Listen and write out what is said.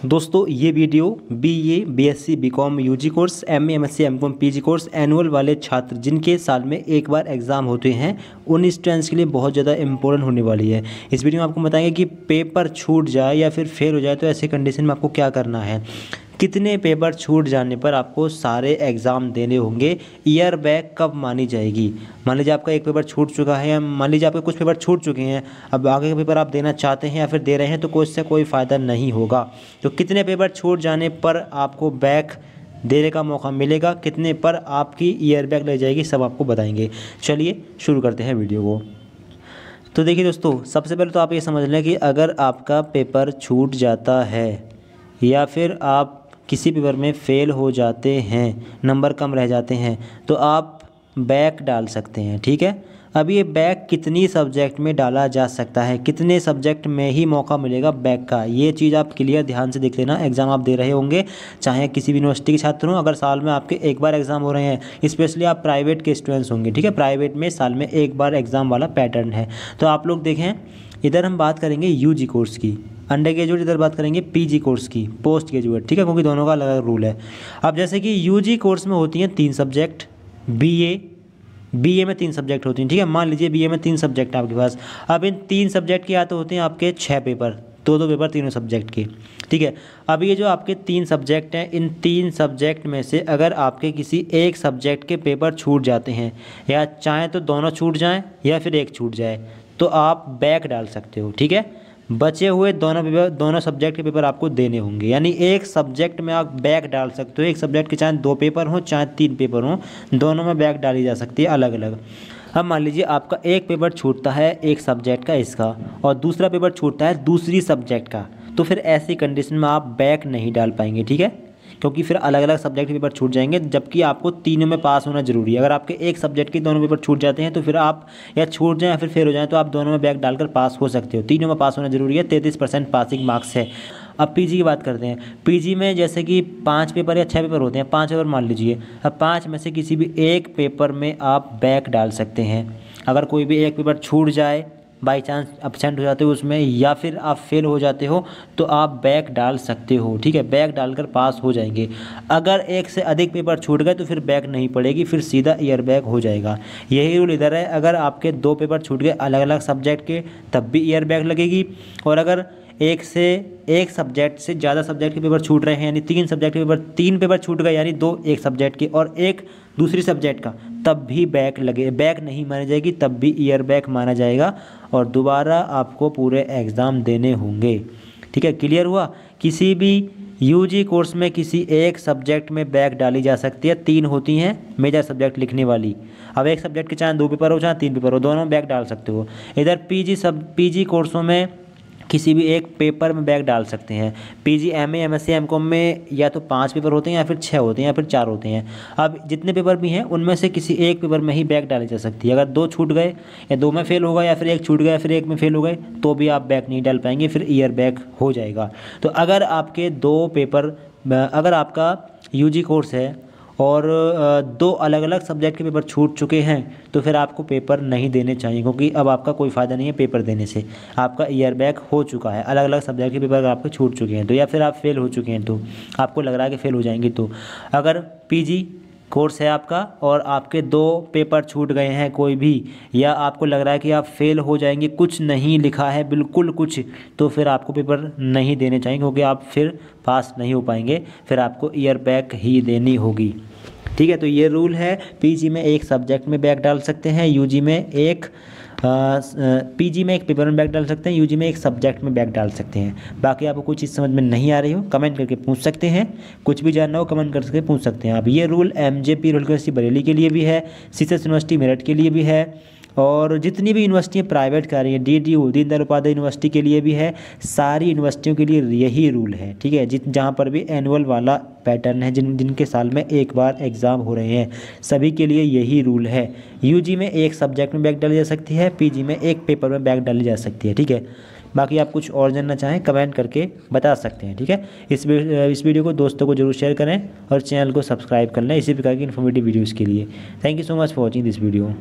दोस्तों ये video BA, BSc, BCom, UG course, MA, MSc, MCom, PG course annual वाले छात्र जिनके साल में एक बार एग्ज़ाम होते हैं उन स्टूडेंट्स के लिए बहुत ज़्यादा इंपॉर्टेंट होने वाली है। इस वीडियो में आपको बताएंगे कि पेपर छूट जाए या फिर फेल हो जाए तो ऐसे कंडीशन में आपको क्या करना है, कितने पेपर छूट जाने पर आपको सारे एग्ज़ाम देने होंगे, ईयर बैक कब मानी जाएगी। मान लीजिए आपका एक पेपर छूट चुका है या मान लीजिए आपके कुछ पेपर छूट चुके हैं, अब आगे का पेपर आप देना चाहते हैं या फिर दे रहे हैं तो कोई इससे कोई फ़ायदा नहीं होगा। तो कितने पेपर छूट जाने पर आपको बैक देने का मौका मिलेगा, कितने पर आपकी ईयर बैक लग जाएगी, सब आपको बताएंगे। चलिए शुरू करते हैं वीडियो को। तो देखिए दोस्तों, सबसे पहले तो आप ये समझ लें कि अगर आपका पेपर छूट जाता है या फिर आप किसी पेपर में फ़ेल हो जाते हैं, नंबर कम रह जाते हैं, तो आप बैक डाल सकते हैं। ठीक है, अब ये बैक कितनी सब्जेक्ट में डाला जा सकता है, कितने सब्जेक्ट में ही मौका मिलेगा बैक का, ये चीज़ आप क्लियर ध्यान से देख लेना। एग्ज़ाम आप दे रहे होंगे, चाहे किसी भी यूनिवर्सिटी के छात्र हों, अगर साल में आपके एक बार एग्ज़ाम हो रहे हैं, स्पेशली आप प्राइवेट के स्टूडेंट्स होंगे। ठीक है, प्राइवेट में साल में एक बार एग्ज़ाम वाला पैटर्न है। तो आप लोग देखें, इधर हम बात करेंगे यूजी कोर्स की, अंडर ग्रेजुएट, इधर बात करेंगे पीजी कोर्स की, पोस्ट ग्रेजुएट। ठीक है, क्योंकि दोनों का अलग अलग रूल है। अब जैसे कि यूजी कोर्स में होती हैं 3 सब्जेक्ट, बीए में 3 सब्जेक्ट होती हैं। ठीक है, मान लीजिए बीए में 3 सब्जेक्ट है आपके पास। अब इन 3 सब्जेक्ट के या तो होते हैं आपके 6 पेपर, 2-2 पेपर तीनों सब्जेक्ट के। ठीक है, अब ये जो आपके 3 सब्जेक्ट हैं, इन 3 सब्जेक्ट में से अगर आपके किसी एक सब्जेक्ट के पेपर छूट जाते हैं, या चाहे तो दोनों छूट जाएँ या फिर एक छूट जाए, तो आप बैक डाल सकते हो। ठीक है, बचे हुए दोनों सब्जेक्ट के पेपर आपको देने होंगे, यानी एक सब्जेक्ट में आप बैक डाल सकते हो। एक सब्जेक्ट के चाहे 2 पेपर हों चाहे 3 पेपर हों, दोनों में बैक डाली जा सकती है अलग अलग। अब मान लीजिए आपका एक पेपर छूटता है एक सब्जेक्ट का इसका, और दूसरा पेपर छूटता है दूसरी सब्जेक्ट का, तो फिर ऐसी कंडीशन में आप बैक नहीं डाल पाएंगे। ठीक है, क्योंकि फिर अलग अलग सब्जेक्ट के पेपर छूट जाएंगे, जबकि आपको तीनों में पास होना जरूरी है। अगर आपके एक सब्जेक्ट के दोनों पेपर छूट जाते हैं तो फिर आप या छूट जाएं या फिर फेल हो जाएं, तो आप दोनों में बैक डालकर पास हो सकते हो। तीनों में पास होना जरूरी है, 33% पासिंग मार्क्स है। अब पीजी की बात करते हैं। पीजी में जैसे कि 5 पेपर या 6 पेपर होते हैं, 5 पेपर मान लीजिए। अब 5 में से किसी भी एक पेपर में आप बैक डाल सकते हैं। अगर कोई भी एक पेपर छूट जाए, बाई चांस एब्सेंट हो जाते हो उसमें, या फिर आप फेल हो जाते हो, तो आप बैक डाल सकते हो। ठीक है, बैक डालकर पास हो जाएंगे। अगर एक से अधिक पेपर छूट गए तो फिर बैक नहीं पड़ेगी, फिर सीधा ईयर बैक हो जाएगा। यही रूल इधर है। अगर आपके 2 पेपर छूट गए अलग अलग सब्जेक्ट के, तब भी ईयर बैक लगेगी। और अगर एक सब्जेक्ट से ज़्यादा सब्जेक्ट के पेपर छूट रहे हैं, यानी 3 सब्जेक्ट के पेपर, 3 पेपर छूट गए, यानी 2 एक सब्जेक्ट के और एक दूसरी सब्जेक्ट का, तब भी बैक नहीं मानी जाएगी, तब भी ईयर बैक माना जाएगा और दोबारा आपको पूरे एग्ज़ाम देने होंगे। ठीक है, क्लियर हुआ। किसी भी यूजी कोर्स में किसी एक सब्जेक्ट में बैक डाली जा सकती है। 3 होती हैं मेजर सब्जेक्ट लिखने वाली। अब एक सब्जेक्ट के चाहे 2 पेपर हो चाहे 3 पेपर हो, दोनों में बैक डाल सकते हो। इधर पीजी कोर्सों में किसी भी एक पेपर में बैक डाल सकते हैं। पीजी, एमए, एमएससी, एमकॉम में या तो 5 पेपर होते हैं या फिर 6 होते हैं या फिर 4 होते हैं। अब जितने पेपर भी हैं उनमें से किसी एक पेपर में ही बैक डाली जा सकती है। अगर 2 छूट गए या 2 में फेल हो गए या फिर 1 छूट गया या फिर 1 में फेल हो गए, तो भी आप बैक नहीं डाल पाएंगे, फिर ईयर बैक हो जाएगा। तो अगर आपके 2 पेपर, अगर आपका यूजी कोर्स है और 2 अलग अलग सब्जेक्ट के पेपर छूट चुके हैं, तो फिर आपको पेपर नहीं देने चाहिए, क्योंकि अब आपका कोई फ़ायदा नहीं है पेपर देने से। आपका ईयर बैक हो चुका है। अलग अलग सब्जेक्ट के पेपर अगर आपके छूट चुके हैं तो, या फिर आप फेल हो चुके हैं तो, आपको लग रहा है कि फेल हो जाएंगे, तो अगर पीजी कोर्स है आपका और आपके 2 पेपर छूट गए हैं कोई भी, या आपको लग रहा है कि आप फेल हो जाएंगे, कुछ नहीं लिखा है बिल्कुल कुछ, तो फिर आपको पेपर नहीं देने चाहिए, क्योंकि आप फिर पास नहीं हो पाएंगे, फिर आपको ईयर बैक ही देनी होगी। ठीक है, तो ये रूल है। पीजी में एक सब्जेक्ट में बैक डाल सकते हैं, यूजी में पीजी में एक पेपर में बैक डाल सकते हैं, यूजी में एक सब्जेक्ट में बैक डाल सकते हैं। बाकी आपको कोई चीज़ समझ में नहीं आ रही हो, कमेंट करके पूछ सकते हैं। कुछ भी जानना हो कमेंट करके पूछ सकते हैं आप। ये rule MJP rural university Bareilly के लिए भी है, सीसस यूनिवर्सिटी मेरठ के लिए भी है, और जितनी भी यूनिवर्सिटियाँ प्राइवेट कर रही हैं, डीडीयू दीनदयाल उपाध्याय यूनिवर्सिटी के लिए भी है, सारी यूनिवर्सिटियों के लिए यही रूल है। ठीक है, जहाँ पर भी एनुअल वाला पैटर्न है, जिनके साल में एक बार एग्ज़ाम हो रहे हैं, सभी के लिए यही रूल है। यूजी में एक सब्जेक्ट में बैक डाली जा सकती है, पीजी में एक पेपर में बैक डाली जा सकती है। ठीक है, बाकी आप कुछ और जानना चाहें कमेंट करके बता सकते हैं। ठीक है, इस वीडियो को दोस्तों को जरूर शेयर करें और चैनल को सब्सक्राइब कर लें इसी प्रकार की इन्फॉर्मेटिव वीडियोज़ के लिए। Thank you so much for watching this video.